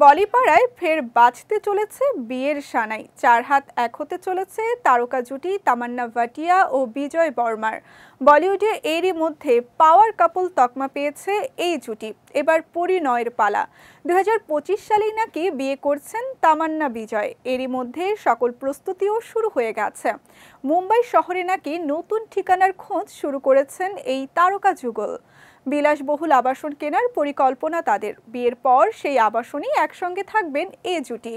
বলিপাড়ায় ফের বাজতে চলেছে বিয়ের সানাই। 4 হাত এক হতে চলেছে তারকা জুটি তামান্না ভাটিয়া ও বিজয় বর্মার। বলিউডে এরই মধ্যে পাওয়ার কাপল তকমা পেয়েছে এই জুটি। এবার পরিণয়ের পালা। 2025 সালেই নাকি বিয়ে করছেন তামান্না বিজয়। এরই মধ্যে সকল প্রস্তুতিও শুরু হয়ে গেছে। মুম্বাই শহরে নাকি নতুন ঠিকানার খোঁজ শুরু করেছেন এই তারকা যুগল। বিলাসবহুল আবাসন কেনার পরিকল্পনা তাদের। বিয়ের পর সেই আবাসনেই একসঙ্গে থাকবেন এই জুটি।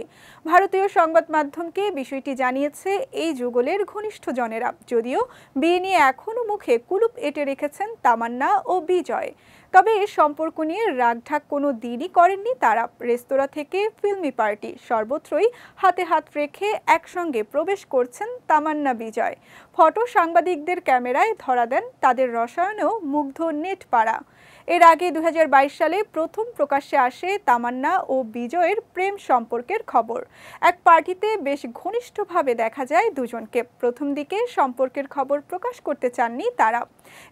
ভারতীয় সংবাদ মাধ্যমকে বিষয়টি জানিয়েছে এই যুগলের ঘনিষ্ঠজনেরা। যদিও বিয়ে নিয়ে এখনও মুখে কুলুপ এঁটে রেখেছেন তামান্না ও বিজয়। তবে সম্পর্ক নিয়ে রাগঢাক কোনো দিনই করেননি তারা। রেস্তোরাঁ থেকে ফিল্মি পার্টি, সর্বত্রই হাতে হাত রেখে একসঙ্গে প্রবেশ করছেন তামান্না বিজয়। ফটো সাংবাদিকদের ক্যামেরায় ধরা দেন তাদের রসায়নেও মুগ্ধ নেট পাড়া। এর আগে 2022 সালে প্রথম প্রকাশ্যে আসে তামান্না ও বিজয়ের প্রেম সম্পর্কের খবর। এক পার্টিতে বেশ ঘনিষ্ঠভাবে দেখা যায় দুজনকে। প্রথম দিকে সম্পর্কের খবর প্রকাশ করতে চাননি তারা,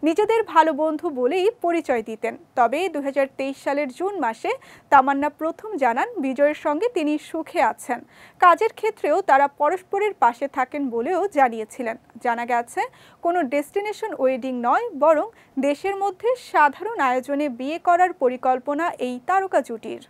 নিজেদের ভালো বন্ধু বলেই পরিচয় দিতেন। তবে 2023 সালের জুন মাসে তামান্না প্রথম জানান বিজয়ের সঙ্গে তিনি সুখে আছেন। কাজের ক্ষেত্রেও তারা পরস্পরের পাশে থাকেন বলেও জানিয়েছিলেন। জানা গেছে কোনো ডেস্টিনেশন ওয়েডিং নয়, বরং দেশের মধ্যে সাধারণ আয়োজনে বিয়ে করার পরিকল্পনা এই তারকা জুটির।